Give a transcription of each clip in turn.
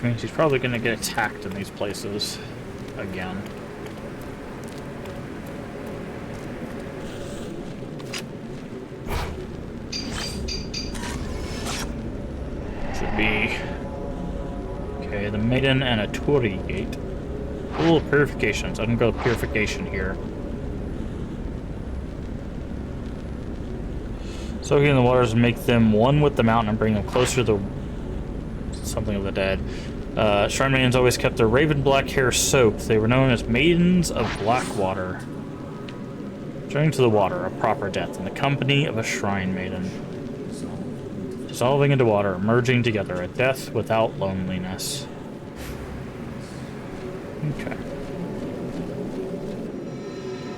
which means he's probably going to get attacked in these places again. Should be... Okay, the Maiden and a Torii gate. Full purification, so I can go purification here. Soaking in the waters make them one with the mountain and bring them closer to something of the dead. Shrine maidens always kept their raven black hair soaked. They were known as Maidens of Blackwater. Turning to the water, a proper death, in the company of a shrine maiden. Dissolving into water, merging together, a death without loneliness. Okay.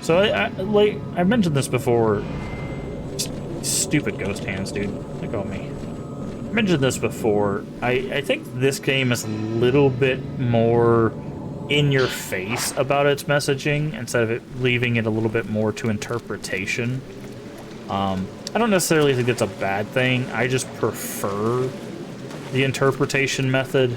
So, I mentioned this before. Stupid ghost hands, dude. Look at me. I mentioned this before. I think this game is a little bit more in your face about its messaging instead of it leaving it a little bit more to interpretation. I don't necessarily think it's a bad thing. I just prefer the interpretation method.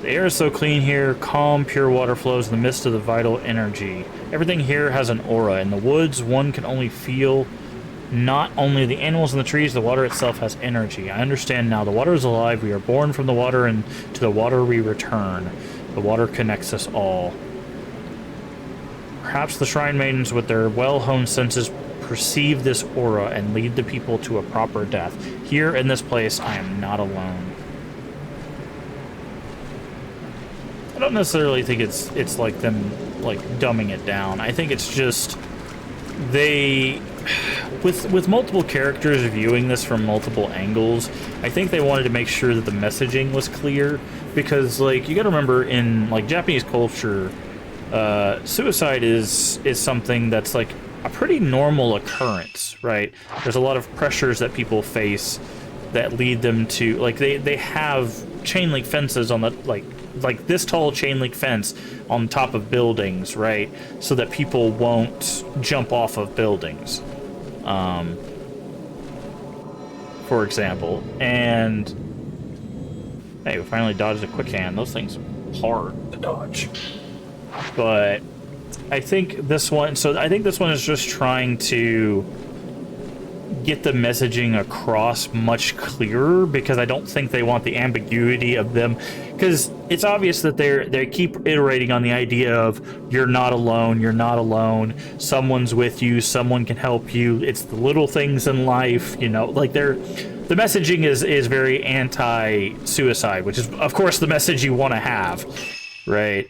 The air is so clean here, calm, pure water flows in the midst of the vital energy. Everything here has an aura. In the woods, one can only feel not only the animals and the trees, the water itself has energy. I understand now. The water is alive. We are born from the water, and to the water we return. The water connects us all. Perhaps the shrine maidens, with their well-honed senses, perceive this aura and lead the people to a proper death. Here in this place, I am not alone. I don't necessarily think it's like them like dumbing it down. I think it's just they with multiple characters viewing this from multiple angles, I think they wanted to make sure that the messaging was clear, because like you got to remember in like Japanese culture, suicide is something that's like a pretty normal occurrence, right? There's a lot of pressures that people face that lead them to like they have chain link fences on the like this tall chain link fence on top of buildings, right? So that people won't jump off of buildings, for example. And hey, we finally dodged a quick hand. Those things are hard to dodge. But I think this one, is just trying to get the messaging across much clearer, because I don't think they want the ambiguity of them, because it's obvious that they keep iterating on the idea of you're not alone, someone's with you, someone can help you, it's the little things in life, you know, like the messaging is very anti-suicide, which is of course the message you want to have, right?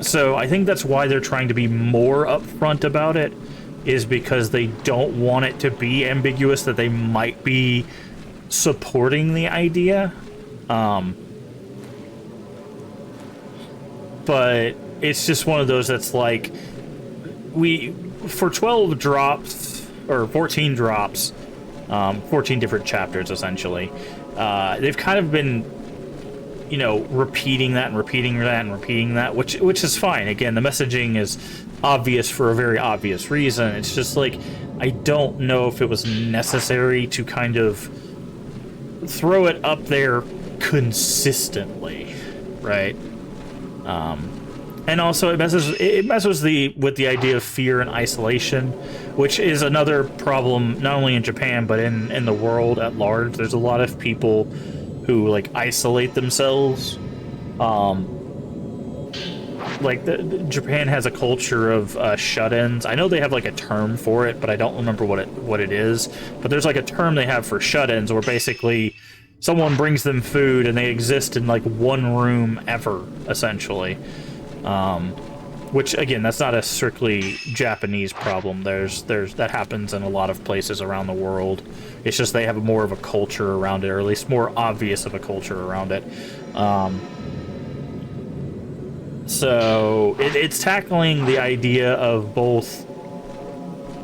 So I think that's why they're trying to be more upfront about it, is because they don't want it to be ambiguous that they might be supporting the idea. But it's just one of those that's like, for 12 drops, or 14 drops, 14 different chapters essentially, they've kind of been, you know, repeating that, which is fine. Again, the messaging is obvious for a very obvious reason. It's just like, I don't know if it was necessary to kind of throw it up there consistently, right? And also it messes with the idea of fear and isolation, which is another problem not only in Japan but in the world at large. There's a lot of people who like isolate themselves. Like Japan has a culture of shut-ins. I know they have like a term for it, but I don't remember what it is. But there's like a term they have for shut-ins, where basically someone brings them food and they exist in like one room ever, essentially. Which again, that's not a strictly Japanese problem. There's that happens in a lot of places around the world. It's just they have more of a culture around it, or at least more obvious of a culture around it. So it's tackling the idea of both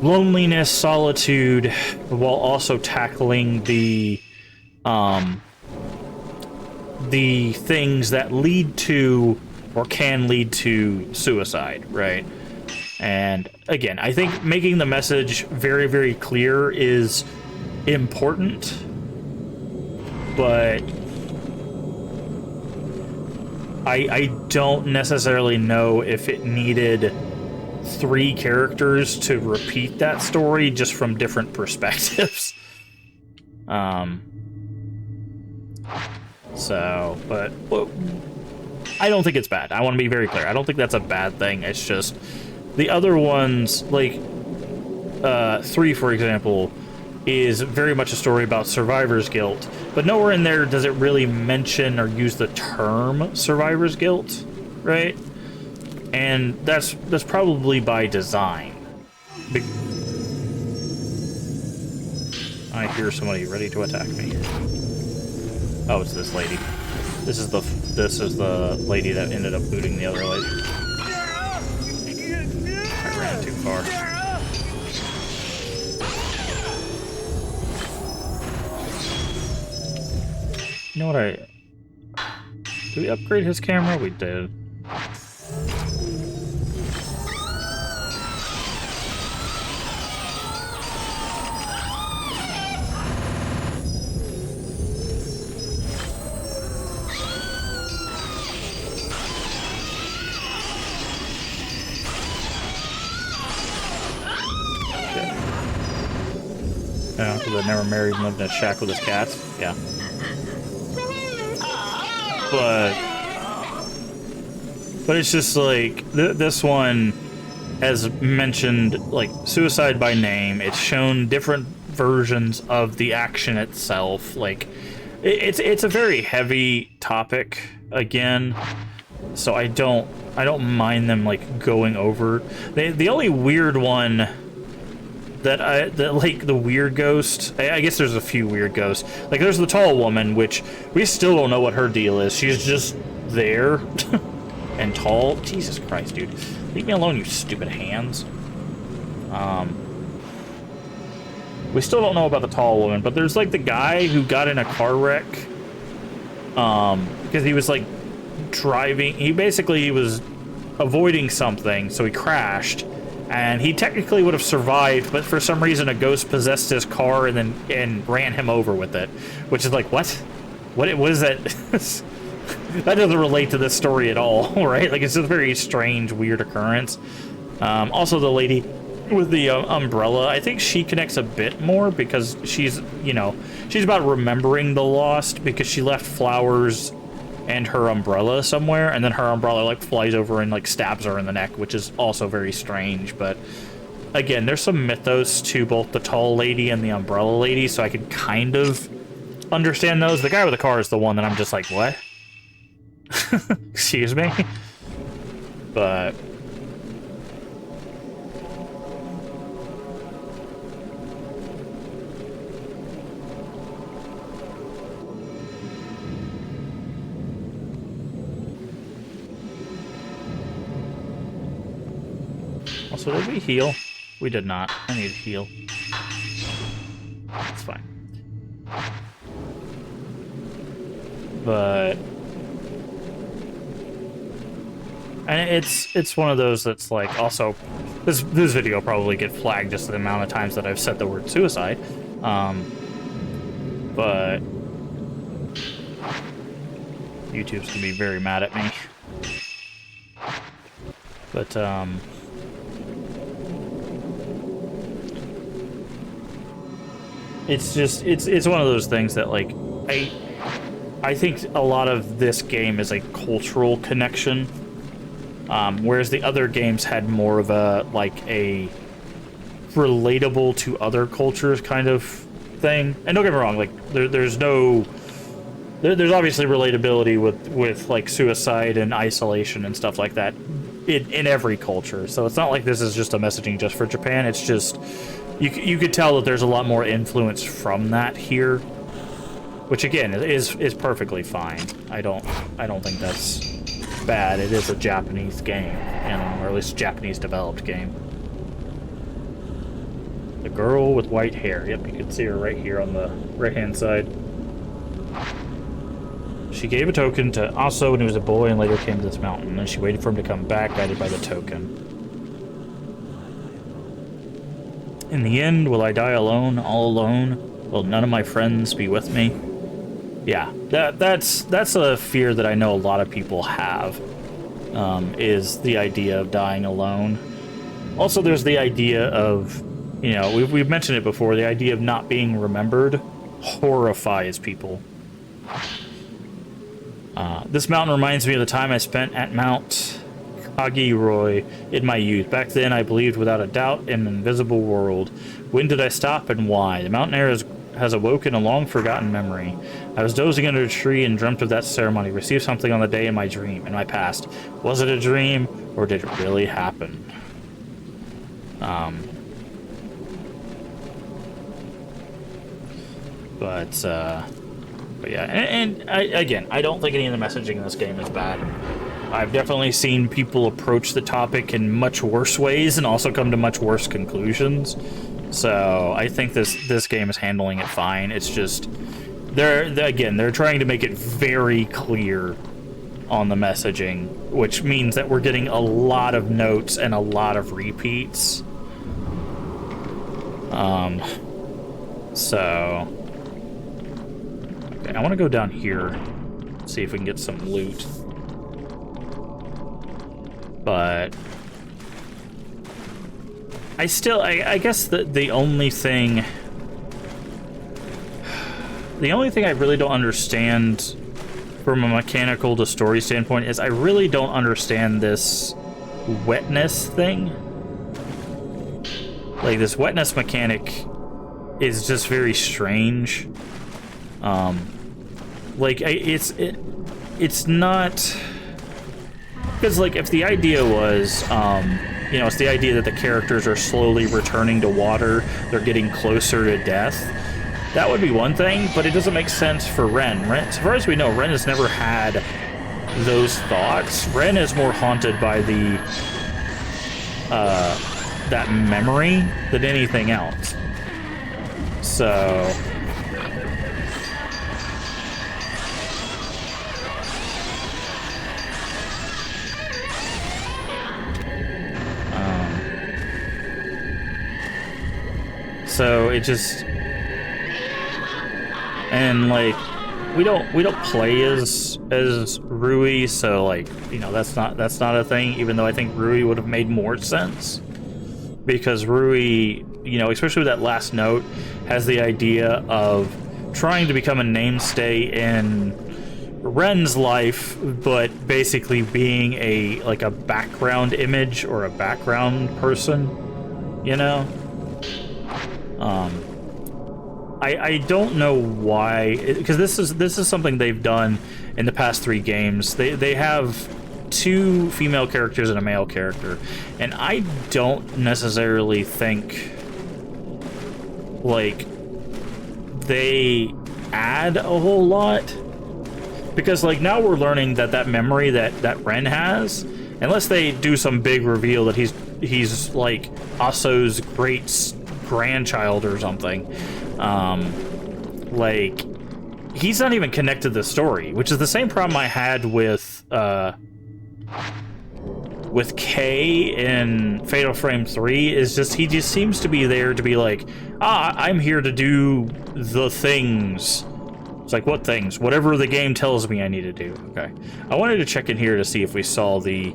loneliness, solitude, while also tackling the things that lead to or can lead to suicide, right? And again, I think making the message very, very clear is important, but I don't necessarily know if it needed 3 characters to repeat that story just from different perspectives. But well, I don't think it's bad. I want to be very clear. I don't think that's a bad thing. It's just the other ones, like 3, for example, is very much a story about survivor's guilt, but nowhere in there does it really mention or use the term survivor's guilt, right? And that's probably by design. I hear somebody ready to attack me. Oh, it's this lady. This is the lady that ended up booting the other lady. I ran too far. You know what did we upgrade his camera? We did. Yeah, because I never married and lived in a shack with his cats. Yeah. But it's just like this one, as mentioned, like suicide by name. It's shown different versions of the action itself. Like it's a very heavy topic again, so I don't mind them like going over. The only weird one that like the weird ghost, I guess there's a few weird ghosts. Like there's the tall woman, which we still don't know what her deal is. She's just there and tall. Jesus Christ, dude. Leave me alone, you stupid hands. We still don't know about the tall woman, but there's like the guy who got in a car wreck because he was like driving. He was avoiding something, so he crashed. And he technically would have survived, but for some reason a ghost possessed his car and ran him over with it. Which is like, what? What is that? That doesn't relate to this story at all, right? Like, it's just a very strange, weird occurrence. Also, the lady with the umbrella, I think she connects a bit more because she's about remembering the lost because she left flowers and her umbrella somewhere, and then her umbrella like flies over and like stabs her in the neck, which is also very strange. But again, there's some mythos to both the tall lady and the umbrella lady, so I could kind of understand those. The guy with the car is the one that I'm just like, what? Excuse me? But also, did we heal? We did not. I need to heal. It's fine. But and it's one of those that's like, also this video will probably get flagged just the amount of times that I've said the word suicide. But YouTube's gonna be very mad at me. But it's just it's one of those things that like I think a lot of this game is a cultural connection, whereas the other games had more of a like a relatable to other cultures kind of thing. And don't get me wrong, like there's obviously relatability with like suicide and isolation and stuff like that in every culture. So it's not like this is just a messaging just for Japan. It's just you could tell that there's a lot more influence from that here, which again is perfectly fine. I don't think that's bad. It is a Japanese game, or at least a Japanese developed game. The girl with white hair. Yep, you can see her right here on the right-hand side. She gave a token to Aso when he was a boy and later came to this mountain, and she waited for him to come back, guided by the token. In the end, will I die alone, all alone? Will none of my friends be with me? Yeah, that's a fear that I know a lot of people have, is the idea of dying alone. Also, there's the idea of, you know, we've mentioned it before, the idea of not being remembered horrifies people. This mountain reminds me of the time I spent at Mount Kagiroy in my youth. Back then, I believed without a doubt in an invisible world. When did I stop and why? The mountain air has awoken a long-forgotten memory. I was dozing under a tree and dreamt of that ceremony, received something on the day in my dream, in my past. Was it a dream, or did it really happen? But yeah, and again, I don't think any of the messaging in this game is bad. I've definitely seen people approach the topic in much worse ways and also come to much worse conclusions. So I think this game is handling it fine. It's just they're trying to make it very clear on the messaging, which means that we're getting a lot of notes and a lot of repeats. So okay, I want to go down here, see if we can get some loot. But I guess the only thing I really don't understand from a mechanical to story standpoint is I really don't understand this wetness thing. Like, this wetness mechanic is just very strange. Like, it's not... Because, like, if the idea was, you know, it's the idea that the characters are slowly returning to water, they're getting closer to death, that would be one thing, but it doesn't make sense for Ren. As far as we know, Ren has never had those thoughts. Ren is more haunted by the, that memory than anything else. So... So it just, and like we don't play as Rui, so like, you know, that's not a thing. Even though I think Rui would have made more sense, because Rui, you know, especially with that last note, has the idea of trying to become a mainstay in Ren's life, but basically being a background image or a background person, you know. I don't know why, because this is something they've done in the past 3 games. They have 2 female characters and a male character, and I don't necessarily think like they add a whole lot, because like now we're learning that memory that Ren has, unless they do some big reveal that he's like Aso's great grandchild or something, like he's not even connected to the story, which is the same problem I had with Kay in Fatal Frame 3. Is just he just seems to be there to be like, I'm here to do the things. It's like, what things? Whatever the game tells me I need to do. Okay, I wanted to check in here to see if we saw the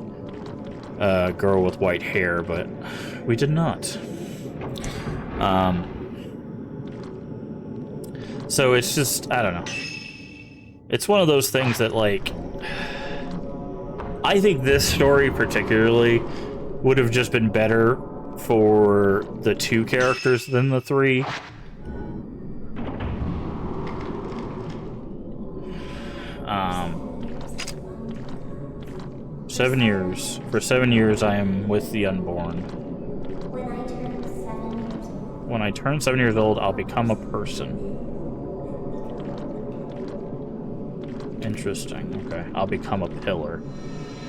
girl with white hair, but we did not. So it's just, I don't know. It's one of those things that, like, I think this story particularly would have just been better for the 2 characters than the 3. "7 years. For 7 years I am with the unborn. When I turn 7 years old, I'll become a person." Interesting. Okay. "I'll become a pillar,"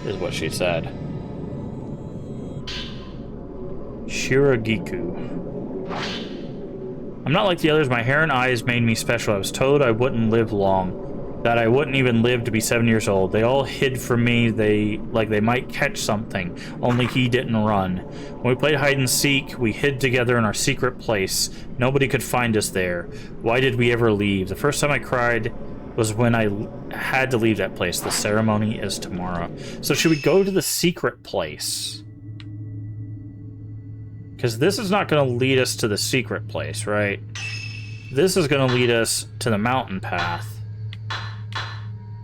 is what she said. Shiragiku. "I'm not like the others. My hair and eyes made me special. I was told I wouldn't live long. that I wouldn't even live to be 7 years old. They all hid from me. They might catch something. Only he didn't run. When we played hide and seek, we hid together in our secret place. Nobody could find us there. Why did we ever leave? The first time I cried was when I had to leave that place. The ceremony is tomorrow. So should we go to the secret place? Because this is not going to lead us to the secret place, right? This is going to lead us to the mountain path.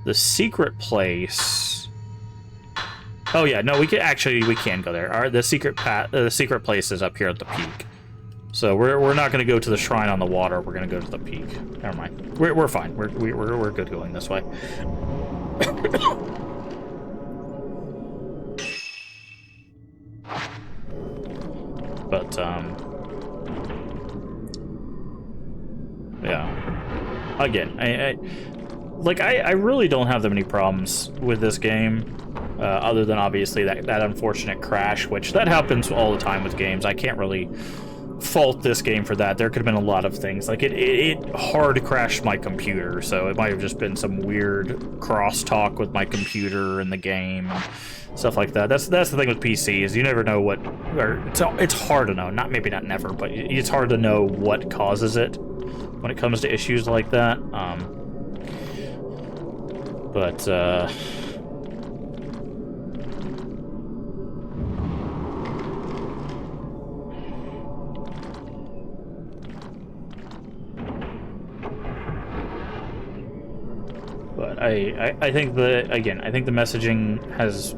The secret place... Oh yeah, no, we can go there. The secret place is up here at the peak. So we're not going to go to the shrine on the water. We're going to go to the peak. Never mind. We're fine. We're good going this way. But yeah. Again, I really don't have that many problems with this game, other than obviously that unfortunate crash, which that happens all the time with games. I can't really fault this game for that. There could have been a lot of things. Like it hard crashed my computer, so it might have just been some weird crosstalk with my computer in the game and stuff like that. That's the thing with PC is you never know what, or it's hard to know. Not never, but it's hard to know what causes it when it comes to issues like that. But I think I think the messaging has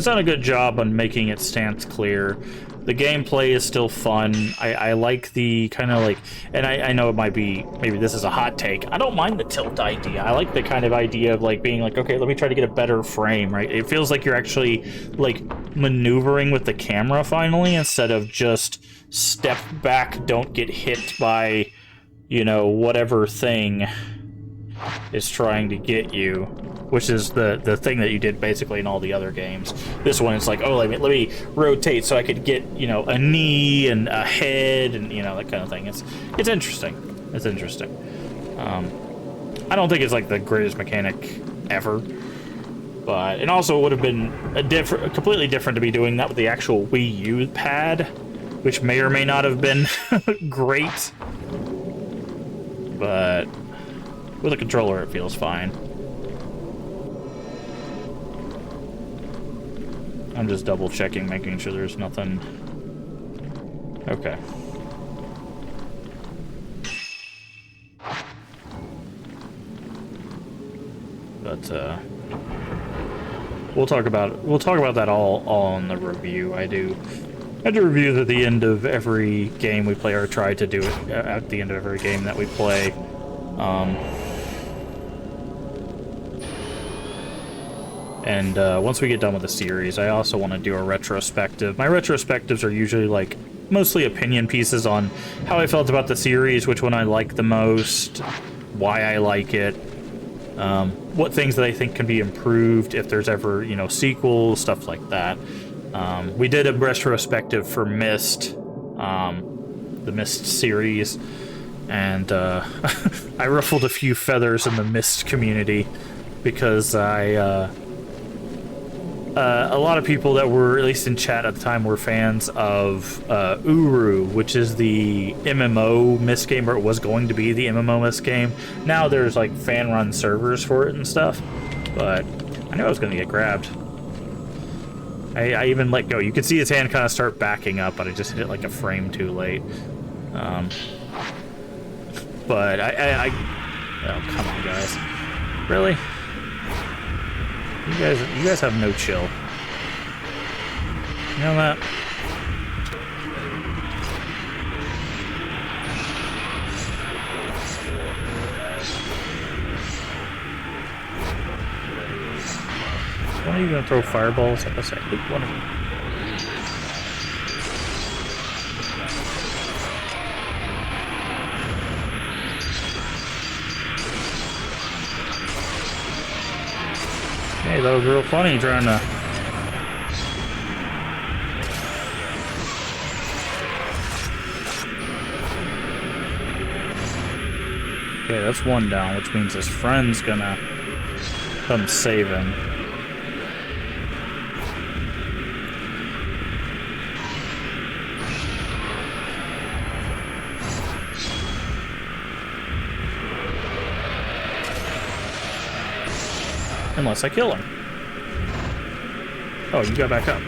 done a good job on making its stance clear. The gameplay is still fun. I like the kind of like, and I know it might be, maybe this is a hot take. I don't mind the tilt idea. I like the kind of idea of like being like, okay, let me try to get a better frame, right? It feels like you're actually like maneuvering with the camera finally, instead of just step back, don't get hit by, you know, whatever thing is trying to get you, which is the thing that you did basically in all the other games. This one, it's like, oh, let me rotate so I could get, you know, a knee and a head and, you know, that kind of thing. It's interesting. It's interesting. I don't think it's like the greatest mechanic ever, but it also would have been completely different to be doing that with the actual Wii U pad, which may or may not have been great, but with a controller, it feels fine. I'm just double checking, making sure there's nothing. Okay. But we'll talk about that all in the review. I do reviews at the end of every game we play, or try to do it at the end of every game that we play. And once we get done with the series, I also want to do a retrospective. My retrospectives are usually like mostly opinion pieces on how I felt about the series, which one I like the most, why I like it, what things that I think can be improved if there's ever, you know, sequels, stuff like that. We did a retrospective for Myst, the Myst series, and I ruffled a few feathers in the Myst community because a lot of people that were, at least in chat at the time, were fans of Uru, which is the MMO Myst game, or it was going to be the MMO Myst game. Now there's like fan-run servers for it and stuff, but I knew I was going to get grabbed. I even let go. You could see his hand kind of start backing up, but I just hit it like a frame too late. But oh, come on, guys. Really? You guys have no chill. You know that? When are you gonna throw fireballs at us? I think one of them. Hey, that was real funny trying to... Okay, that's one down, which means his friend's gonna Come saving. Unless I kill him. Oh, you got back up.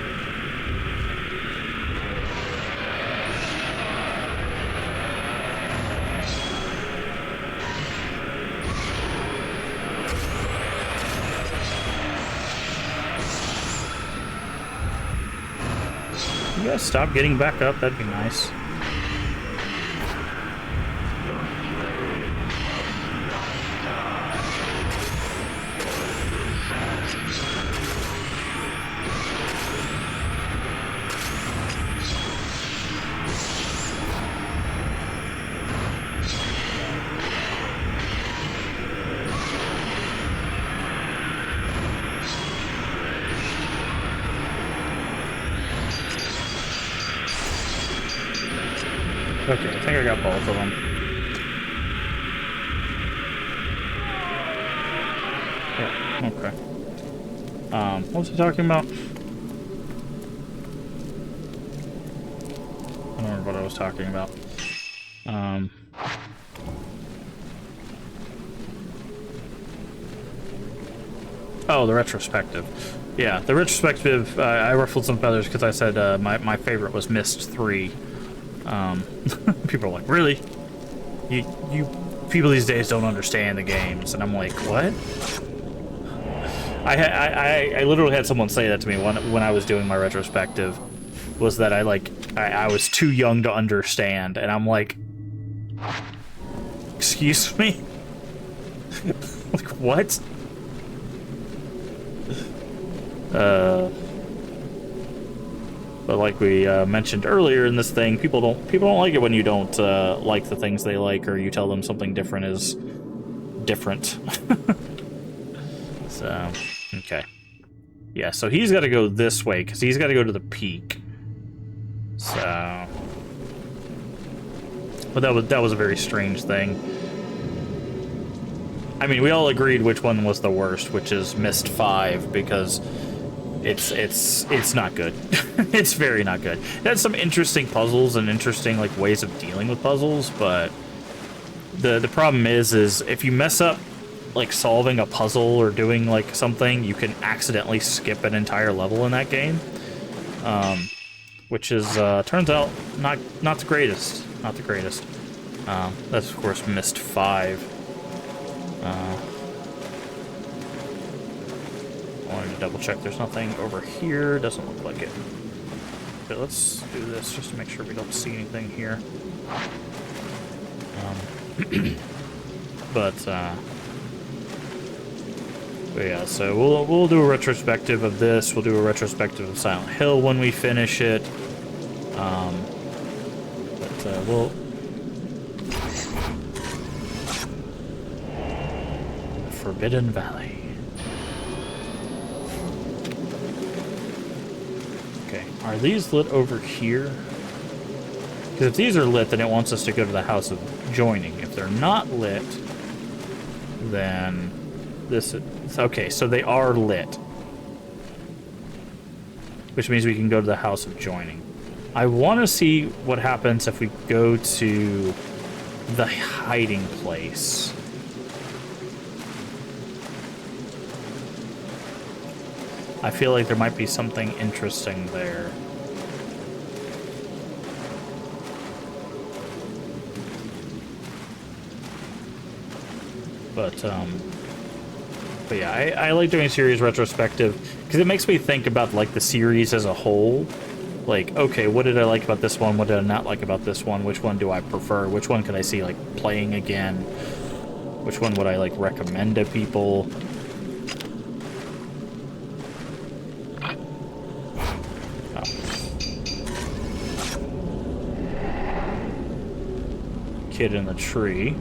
You guys stop getting back up, that'd be nice. Okay, I think I got both of them. Yeah, okay. What was I talking about? I don't remember what I was talking about. Oh, the retrospective. Yeah, the retrospective, I ruffled some feathers because I said my favorite was Myst 3. People are like, really? You people these days don't understand the games, and I'm like, what? I literally had someone say that to me when I was doing my retrospective, was that I was too young to understand, and I'm like, excuse me? Like, what? But like we mentioned earlier in this thing, people don't like it when you don't like the things they like, or you tell them something different is different. So, okay. Yeah, so he's got to go this way, because he's got to go to the peak. So... But that was a very strange thing. I mean, we all agreed which one was the worst, which is Myst 5, because it's not good. It's very not good. It has some interesting puzzles and interesting like ways of dealing with puzzles, but the problem is if you mess up like solving a puzzle or doing like something, you can accidentally skip an entire level in that game, which is turns out not the greatest. Not the greatest. That's of course Myst 5. I wanted to double check there's nothing over here. Doesn't look like it. But let's do this just to make sure we don't see anything here. But yeah, so we'll do a retrospective of this. We'll do a retrospective of Silent Hill when we finish it. We'll... Forbidden Valley. Okay, are these lit over here? Because if these are lit, then it wants us to go to the House of Joining. If they're not lit, then this is... Okay, so they are lit. Which means we can go to the House of Joining. I want to see what happens if we go to the hiding place. I feel like there might be something interesting there. But yeah, I like doing series retrospective because it makes me think about like the series as a whole. Like, okay, what did I like about this one? What did I not like about this one? Which one do I prefer? Which one could I see like playing again? Which one would I like recommend to people? Kid in the tree.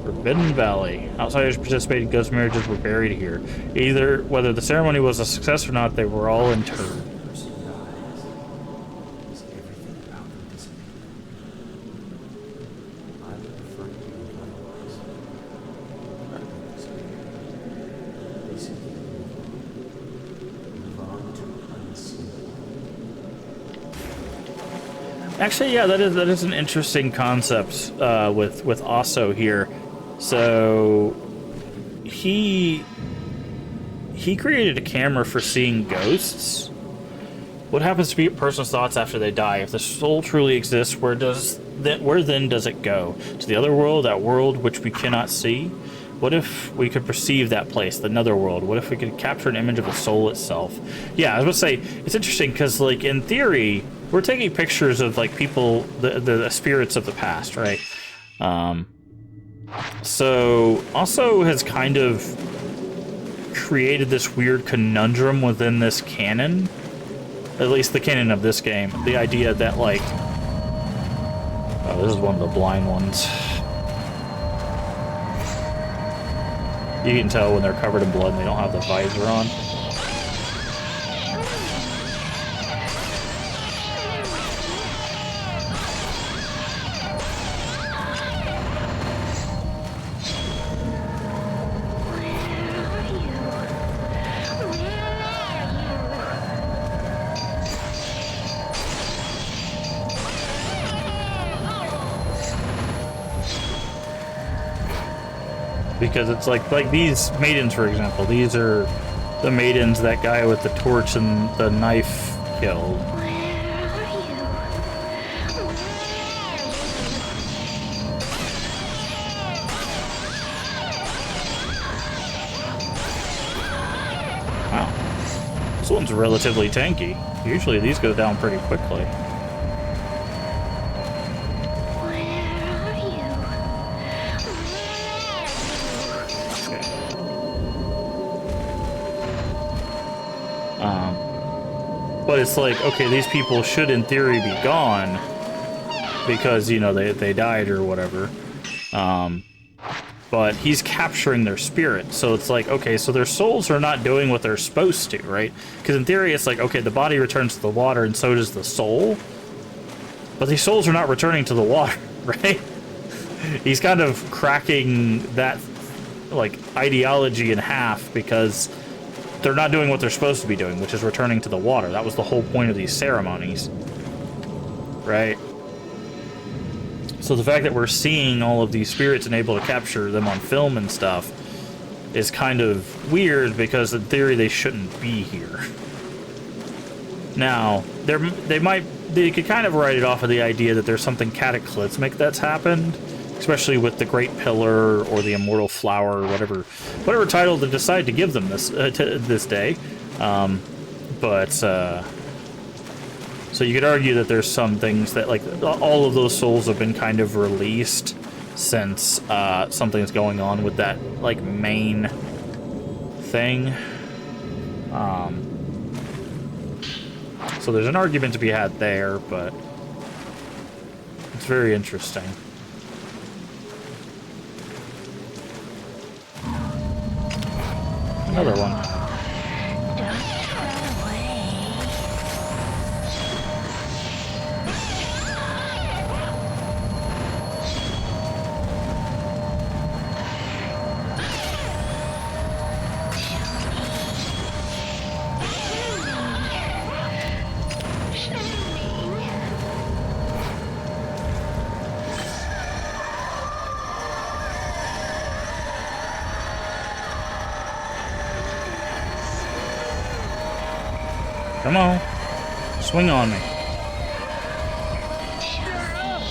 Forbidden Valley. Outsiders participating in ghost marriages were buried here. Either whether the ceremony was a success or not, they were all interred. Actually, yeah, that is an interesting concept with Osso here. So he created a camera for seeing ghosts. What happens to a person's thoughts after they die? If the soul truly exists, where then does it go? To the other world, that world which we cannot see? What if we could perceive that place, the netherworld? What if we could capture an image of the soul itself? Yeah, I was going to say, it's interesting because, like, in theory, we're taking pictures of, like, people, the spirits of the past, right? So, also has kind of created this weird conundrum within this canon. At least the canon of this game. The idea that, like... Oh, this is one of the blind ones. You can tell when they're covered in blood and they don't have the visor on. Because it's like these maidens, for example. These are the maidens that guy with the torch and the knife killed. Wow. This one's relatively tanky. Usually these go down pretty quickly. But it's like, okay, these people should in theory be gone because, you know, they died or whatever. But he's capturing their spirit. So it's like, okay, so their souls are not doing what they're supposed to, right? Because in theory, it's like, okay, the body returns to the water and so does the soul. But these souls are not returning to the water, right? He's kind of cracking that, like, ideology in half because they're not doing what they're supposed to be doing, which is returning to the water. That was the whole point of these ceremonies, right? So the fact that we're seeing all of these spirits and able to capture them on film and stuff is kind of weird because in theory they shouldn't be here. Now, they could kind of write it off of the idea that there's something cataclysmic that's happened, especially with the Great Pillar or the Immortal Flower or whatever title they decide to give them this day. So you could argue that there's some things that, like, all of those souls have been kind of released since something's going on with that, like, main thing. So there's an argument to be had there, but it's very interesting. Another one. Come on. Swing on me.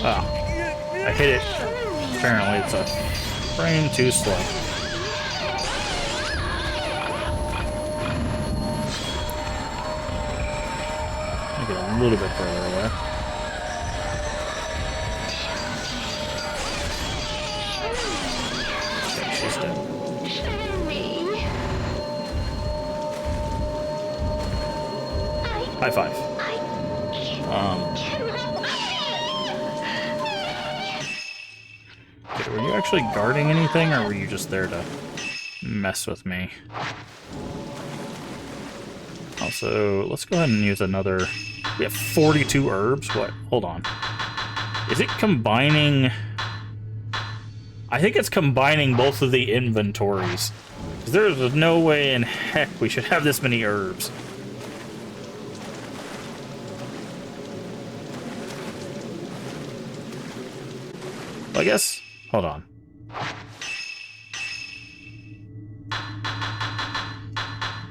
Oh. I hit it. Apparently it's a frame too slow. Make it a little bit further away. Okay, she's dead. High five. Okay, were you actually guarding anything, or were you just there to mess with me? Also, let's go ahead and use another... We have 42 herbs? What? Hold on. Is it combining... I think it's combining both of the inventories. There's no way in heck we should have this many herbs. I guess... Hold on.